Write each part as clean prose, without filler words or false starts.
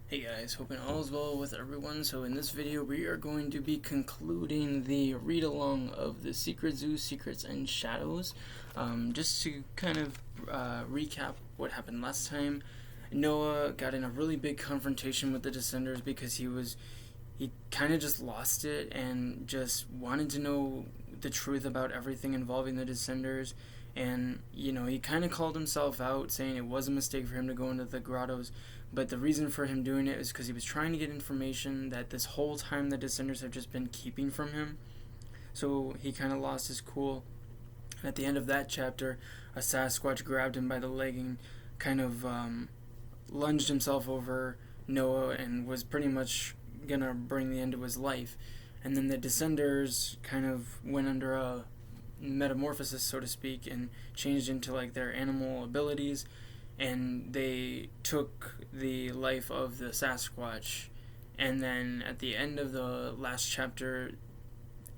Hey guys, hoping all is well with everyone. So in this video we are going to be concluding the read-along of the Secret Zoo, Secrets and Shadows. Just to kind of recap what happened last time, Noah got in a really big confrontation with the Descenders because he kind of just lost it and just wanted to know the truth about everything involving the Descenders. And, he kind of called himself out, saying it was a mistake for him to go into the grottos. But the reason for him doing it is because he was trying to get information that this whole time the Descenders have just been keeping from him. So he kind of lost his cool. And at the end of that chapter, a Sasquatch grabbed him by the leg and kind of lunged himself over Noah and was pretty much gonna bring the end to his life. And then the Descenders kind of went under a metamorphosis, so to speak, and changed into like their animal abilities, and they took the life of the Sasquatch. And then at the end of the last chapter,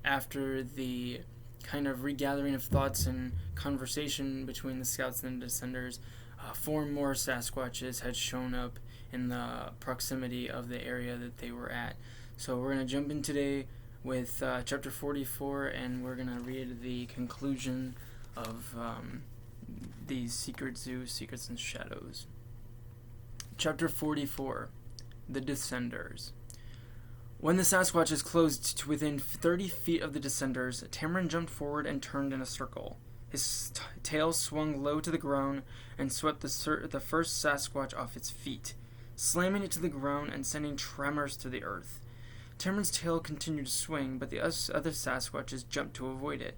after the kind of regathering of thoughts and conversation between the scouts and the Descenders, 4 more Sasquatches had shown up in the proximity of the area that they were at. So we're going to jump in today with chapter 44, and we're going to read the conclusion of the Secret Zoo, Secrets and Shadows. Chapter 44, The Descenders. When the Sasquatches closed to within 30 feet of the Descenders, Tamarin jumped forward and turned in a circle. His tail swung low to the ground and swept the first Sasquatch off its feet, slamming it to the ground and sending tremors to the earth. Tamarin's tail continued to swing, but the other Sasquatches jumped to avoid it.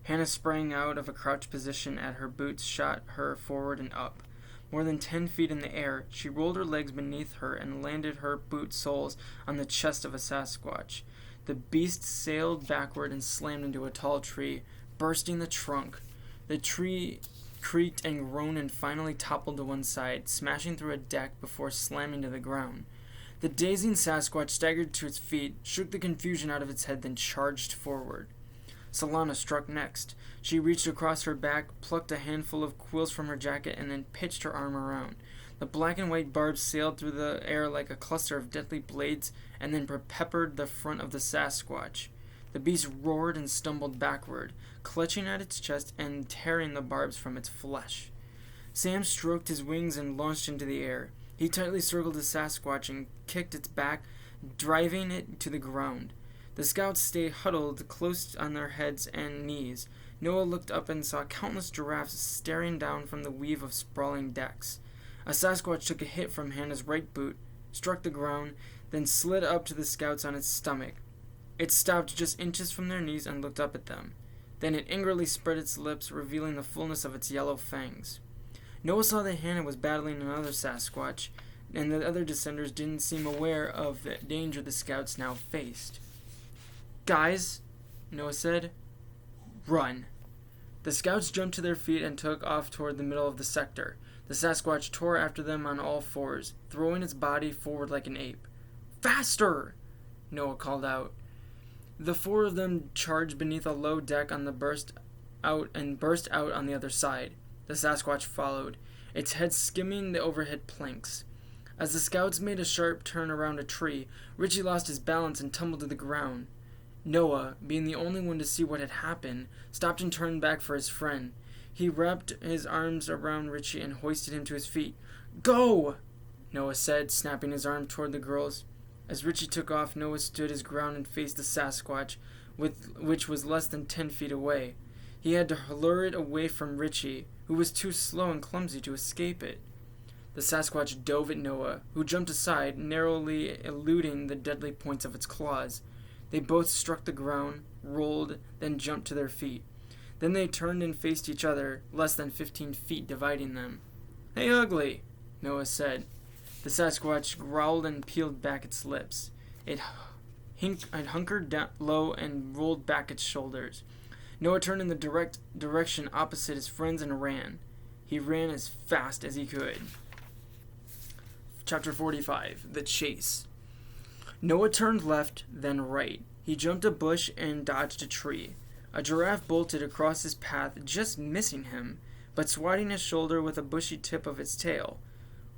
Hannah sprang out of a crouched position as her boots shot her forward and up. More than 10 feet in the air, she rolled her legs beneath her and landed her boot soles on the chest of a Sasquatch. The beast sailed backward and slammed into a tall tree, bursting the trunk. The tree creaked and groaned and finally toppled to one side, smashing through a deck before slamming to the ground. The dazing Sasquatch staggered to its feet, shook the confusion out of its head, then charged forward. Solana struck next. She reached across her back, plucked a handful of quills from her jacket, and then pitched her arm around. The black and white barbs sailed through the air like a cluster of deadly blades, and then peppered the front of the Sasquatch. The beast roared and stumbled backward, clutching at its chest and tearing the barbs from its flesh. Sam stroked his wings and launched into the air. He tightly circled the Sasquatch and kicked its back, driving it to the ground. The scouts stayed huddled close on their heads and knees. Noah looked up and saw countless giraffes staring down from the weave of sprawling decks. A Sasquatch took a hit from Hannah's right boot, struck the ground, then slid up to the scouts on its stomach. It stopped just inches from their knees and looked up at them. Then it angrily spread its lips, revealing the fullness of its yellow fangs. Noah saw that Hannah was battling another Sasquatch, and the other Descenders didn't seem aware of the danger the scouts now faced. "Guys," Noah said, "run." The scouts jumped to their feet and took off toward the middle of the sector. The Sasquatch tore after them on all fours, throwing its body forward like an ape. "Faster!" Noah called out. The 4 of them charged beneath a low deck on the burst out on the other side. The Sasquatch followed, its head skimming the overhead planks. As the scouts made a sharp turn around a tree, Richie lost his balance and tumbled to the ground. Noah, being the only one to see what had happened, stopped and turned back for his friend. He wrapped his arms around Richie and hoisted him to his feet. "Go!" Noah said, snapping his arm toward the girls. As Richie took off, Noah stood his ground and faced the Sasquatch, which was less than 10 feet away. He had to lure it away from Richie, who was too slow and clumsy to escape it. The Sasquatch dove at Noah, who jumped aside, narrowly eluding the deadly points of its claws. They both struck the ground, rolled, then jumped to their feet. Then they turned and faced each other, less than 15 feet dividing them. "Hey, ugly," Noah said. The Sasquatch growled and peeled back its lips. It hunkered down low and rolled back its shoulders. Noah turned in the direction opposite his friends and ran. He ran as fast as he could. Chapter 45, The Chase. Noah turned left, then right. He jumped a bush and dodged a tree. A giraffe bolted across his path, just missing him, but swatting his shoulder with a bushy tip of its tail.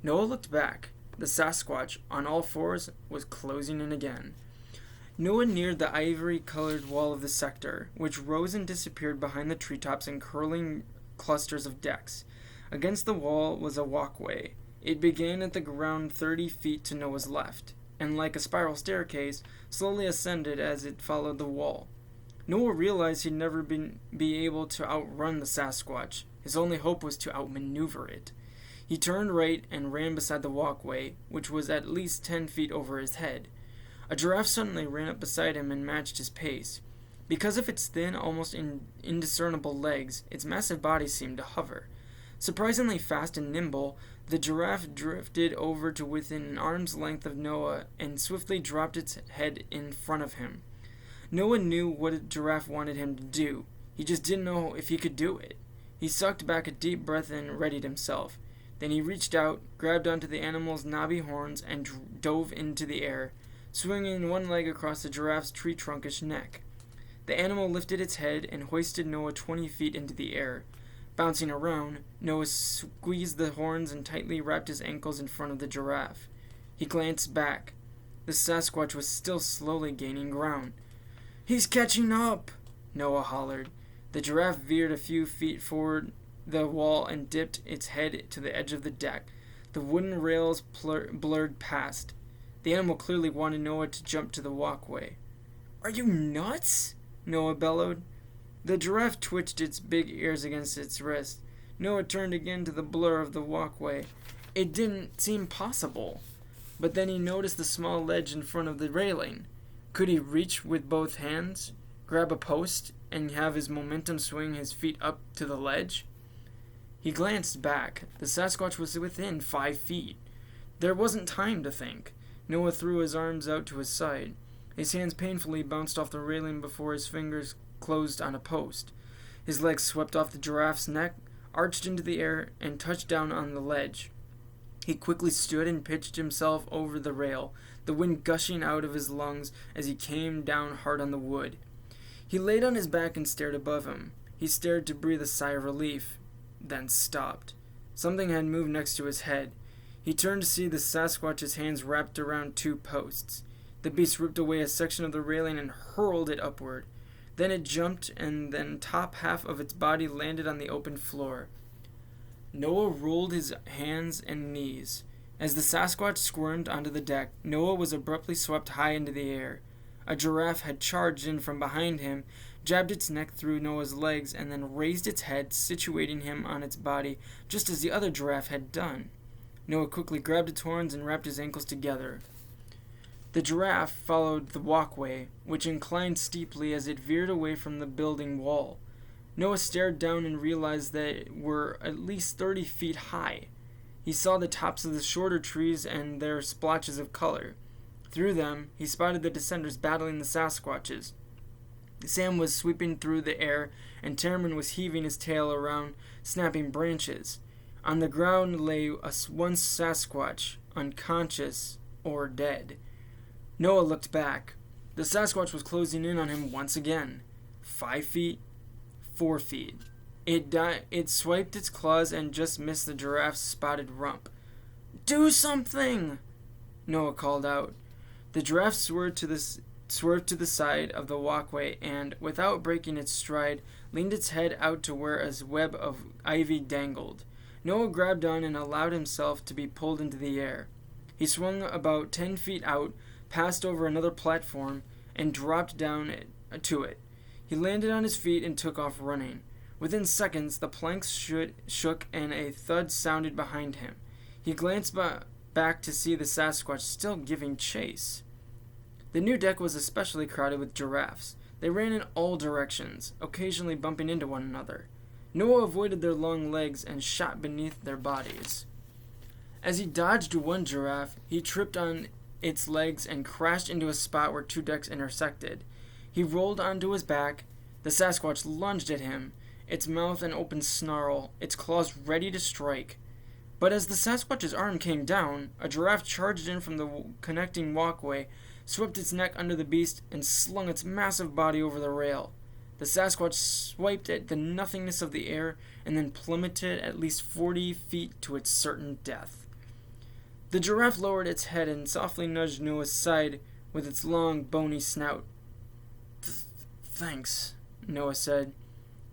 Noah looked back. The Sasquatch, on all fours, was closing in again. Noah neared the ivory-colored wall of the sector, which rose and disappeared behind the treetops in curling clusters of decks. Against the wall was a walkway. It began at the ground 30 feet to Noah's left, and like a spiral staircase, slowly ascended as it followed the wall. Noah realized he'd never be able to outrun the Sasquatch. His only hope was to outmaneuver it. He turned right and ran beside the walkway, which was at least 10 feet over his head. A giraffe suddenly ran up beside him and matched his pace. Because of its thin, almost indiscernible legs, its massive body seemed to hover. Surprisingly fast and nimble, the giraffe drifted over to within an arm's length of Noah and swiftly dropped its head in front of him. Noah knew what a giraffe wanted him to do. He just didn't know if he could do it. He sucked back a deep breath and readied himself. Then he reached out, grabbed onto the animal's knobby horns, and dove into the air, swinging one leg across the giraffe's tree-trunkish neck. The animal lifted its head and hoisted Noah 20 feet into the air. Bouncing around, Noah squeezed the horns and tightly wrapped his ankles in front of the giraffe. He glanced back. The Sasquatch was still slowly gaining ground. "He's catching up!" Noah hollered. The giraffe veered a few feet forward the wall and dipped its head to the edge of the deck. The wooden rails blurred past. The animal clearly wanted Noah to jump to the walkway. "Are you nuts?" Noah bellowed. The giraffe twitched its big ears against its wrist. Noah turned again to the blur of the walkway. It didn't seem possible. But then he noticed the small ledge in front of the railing. Could he reach with both hands, grab a post, and have his momentum swing his feet up to the ledge? He glanced back. The Sasquatch was within 5 feet. There wasn't time to think. Noah threw his arms out to his side. His hands painfully bounced off the railing before his fingers closed on a post. His legs swept off the giraffe's neck, arched into the air, and touched down on the ledge. He quickly stood and pitched himself over the rail, the wind gushing out of his lungs as he came down hard on the wood. He laid on his back and stared above him. He stared to breathe a sigh of relief, then stopped. Something had moved next to his head. He turned to see the Sasquatch's hands wrapped around 2 posts. The beast ripped away a section of the railing and hurled it upward. Then it jumped, and then top half of its body landed on the open floor. Noah rolled his hands and knees. As the Sasquatch squirmed onto the deck, Noah was abruptly swept high into the air. A giraffe had charged in from behind him, jabbed its neck through Noah's legs, and then raised its head, situating him on its body, just as the other giraffe had done. Noah quickly grabbed its horns and wrapped his ankles together. The giraffe followed the walkway, which inclined steeply as it veered away from the building wall. Noah stared down and realized that it were at least 30 feet high. He saw the tops of the shorter trees and their splotches of color. Through them, he spotted the descenders battling the Sasquatches. Sam was sweeping through the air, and Terman was heaving his tail around, snapping branches. On the ground lay one Sasquatch, unconscious or dead. Noah looked back. The Sasquatch was closing in on him once again. 5 feet, 4 feet. It swiped its claws and just missed the giraffe's spotted rump. "Do something!" Noah called out. The giraffe swerved to the side of the walkway and, without breaking its stride, leaned its head out to where a web of ivy dangled. Noah grabbed on and allowed himself to be pulled into the air. He swung about 10 feet out, passed over another platform, and dropped down to it. He landed on his feet and took off running. Within seconds, the planks shook and a thud sounded behind him. He glanced back to see the Sasquatch still giving chase. The new deck was especially crowded with giraffes. They ran in all directions, occasionally bumping into one another. Noah avoided their long legs and shot beneath their bodies. As he dodged one giraffe, he tripped on its legs and crashed into a spot where 2 decks intersected. He rolled onto his back. The Sasquatch lunged at him, its mouth an open snarl, its claws ready to strike. But as the Sasquatch's arm came down, a giraffe charged in from the connecting walkway, swept its neck under the beast, and slung its massive body over the rail. The Sasquatch swiped at the nothingness of the air and then plummeted at least 40 feet to its certain death. The giraffe lowered its head and softly nudged Noah's side with its long, bony snout. Thanks, Noah said.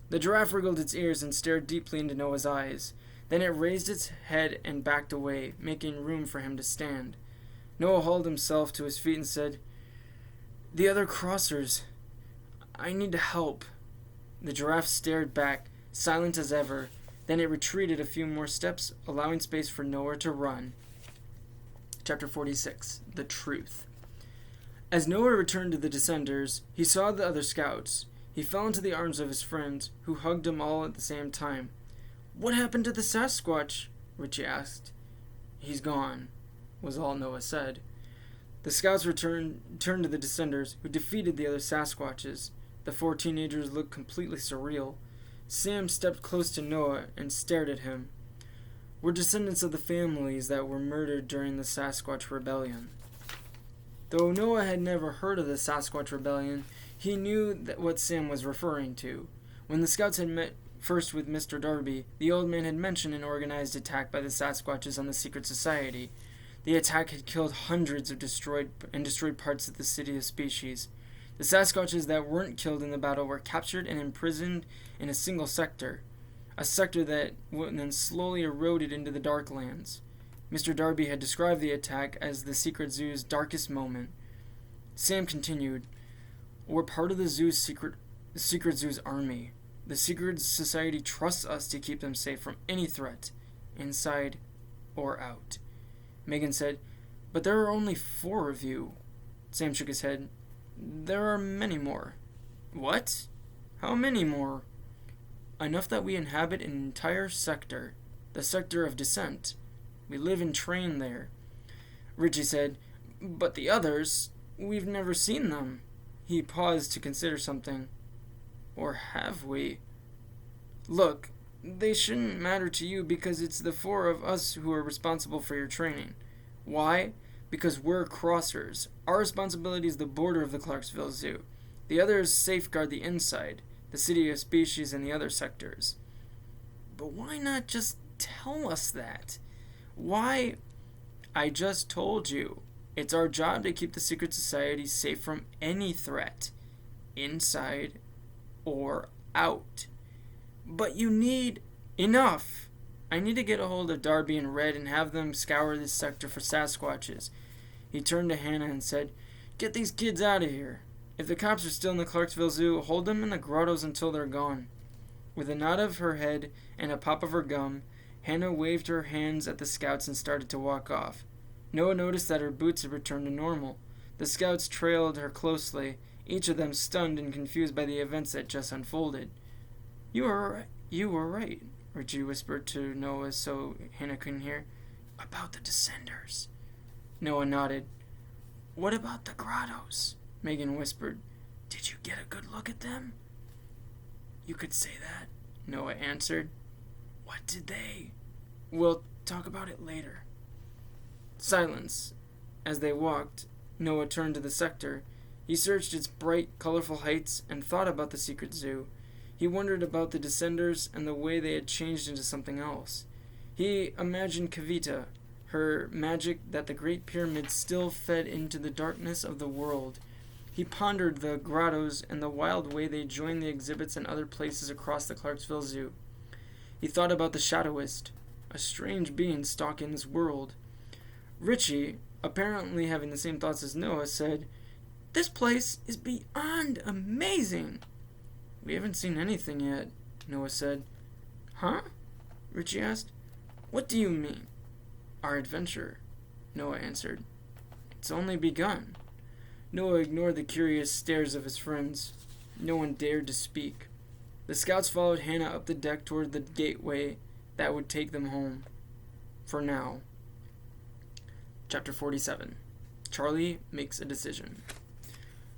The giraffe wriggled its ears and stared deeply into Noah's eyes. Then it raised its head and backed away, making room for him to stand. Noah hauled himself to his feet and said, "The other crossers. I need to help." The giraffe stared back, silent as ever. Then it retreated a few more steps, allowing space for Noah to run. Chapter 46. The Truth. As Noah returned to the descenders, he saw the other scouts. He fell into the arms of his friends, who hugged him all at the same time. "What happened to the Sasquatch?" Richie asked. "He's gone," was all Noah said. The scouts turned to the descenders, who defeated the other Sasquatches. The 4 teenagers looked completely surreal. Sam stepped close to Noah and stared at him. "We're descendants of the families that were murdered during the Sasquatch Rebellion." Though Noah had never heard of the Sasquatch Rebellion, he knew what Sam was referring to. When the scouts had met first with Mr. Darby, the old man had mentioned an organized attack by the Sasquatches on the secret society. The attack had killed hundreds of destroyed parts of the city of species. The Sasquatches that weren't killed in the battle were captured and imprisoned in a single sector, a sector that then slowly eroded into the Darklands. Mr. Darby had described the attack as the secret zoo's darkest moment. Sam continued, "We're part of the secret zoo's army. The secret society trusts us to keep them safe from any threat, inside or out." Megan said, "But there are only 4 of you." Sam shook his head. "There are many more." "What? How many more?" "Enough that we inhabit an entire sector, the sector of descent. We live and train there." Richie said, "But the others, we've never seen them." He paused to consider something. "Or have we?" "Look, they shouldn't matter to you because it's the 4 of us who are responsible for your training. Why? Because we're crossers. Our responsibility is the border of the Clarksville Zoo. The others safeguard the inside, the city of species and the other sectors." "But why not just tell us that? Why?" "I just told you. It's our job to keep the secret society safe from any threat, inside or out." "But you need..." "Enough! I need to get a hold of Darby and Red and have them scour this sector for Sasquatches." He turned to Hannah and said, "Get these kids out of here. If the cops are still in the Clarksville Zoo, hold them in the grottos until they're gone." With a nod of her head and a pop of her gum, Hannah waved her hands at the scouts and started to walk off. Noah noticed that her boots had returned to normal. The scouts trailed her closely, each of them stunned and confused by the events that just unfolded. You were right," Richie whispered to Noah so Hannah couldn't hear. "About the descenders." Noah nodded. "What about the grottos?" Megan whispered. "Did you get a good look at them?" "You could say that," Noah answered. "What did they?" "We'll talk about it later." Silence. As they walked, Noah turned to the sector. He searched its bright, colorful heights and thought about the secret zoo. He wondered about the descenders and the way they had changed into something else. He imagined Kavita, her magic that the Great Pyramid still fed into the darkness of the world. He pondered the grottos and the wild way they joined the exhibits and other places across the Clarksville Zoo. He thought about the Shadowist, a strange being stalking this world. Richie, apparently having the same thoughts as Noah, said, "This place is beyond amazing." "We haven't seen anything yet," Noah said. "Huh?" Richie asked. "What do you mean?" "Our adventure," Noah answered. "It's only begun." Noah ignored the curious stares of his friends. No one dared to speak. The scouts followed Hannah up the deck toward the gateway that would take them home. For now. Chapter 47. Charlie makes a decision.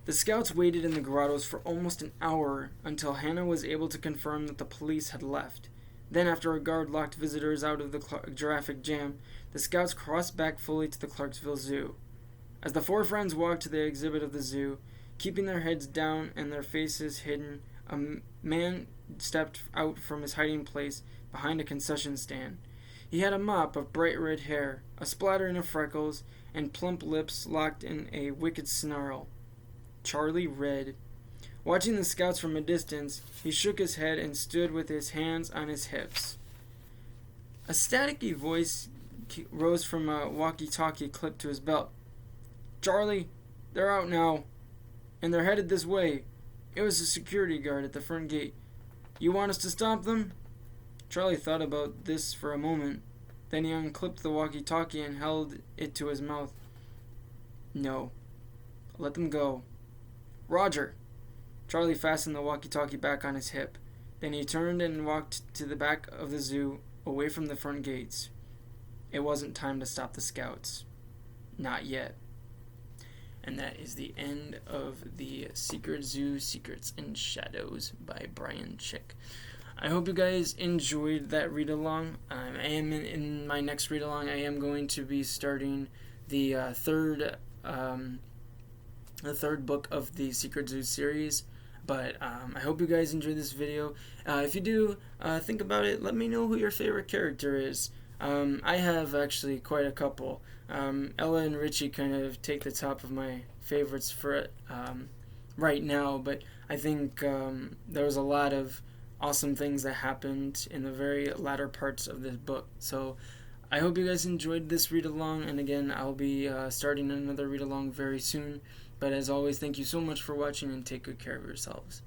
The scouts waited in the grottos for almost an hour until Hannah was able to confirm that the police had left. Then, after a guard locked visitors out of the Giraffe jam, the scouts crossed back fully to the Clarksville Zoo. As the 4 friends walked to the exhibit of the zoo, keeping their heads down and their faces hidden, a man stepped out from his hiding place behind a concession stand. He had a mop of bright red hair, a splattering of freckles, and plump lips locked in a wicked snarl. Charlie read. Watching the scouts from a distance, he shook his head and stood with his hands on his hips. A staticky voice rose from a walkie-talkie clipped to his belt. Charlie, they're out now, and they're headed this way. It was a security guard at the front gate. You want us to stop them? Charlie thought about this for a moment. Then he unclipped the walkie-talkie and held it to his mouth. No. Let them go. Roger. Charlie fastened the walkie-talkie back on his hip. Then he turned and walked to the back of the zoo, away from the front gates. It wasn't time to stop the scouts. Not yet. And that is the end of the Secret Zoo, Secrets and Shadows by Brian Chick. I hope you guys enjoyed that read-along. I am in my next read-along. I am going to be starting the third book of the Secret Zoo series. But I hope you guys enjoyed this video. If you do, think about it. Let me know who your favorite character is. I have actually quite a couple. Ella and Richie kind of take the top of my favorites for right now, but I think there was a lot of awesome things that happened in the very latter parts of this book. So I hope you guys enjoyed this read-along, and again, I'll be starting another read-along very soon. But as always, thank you so much for watching, and take good care of yourselves.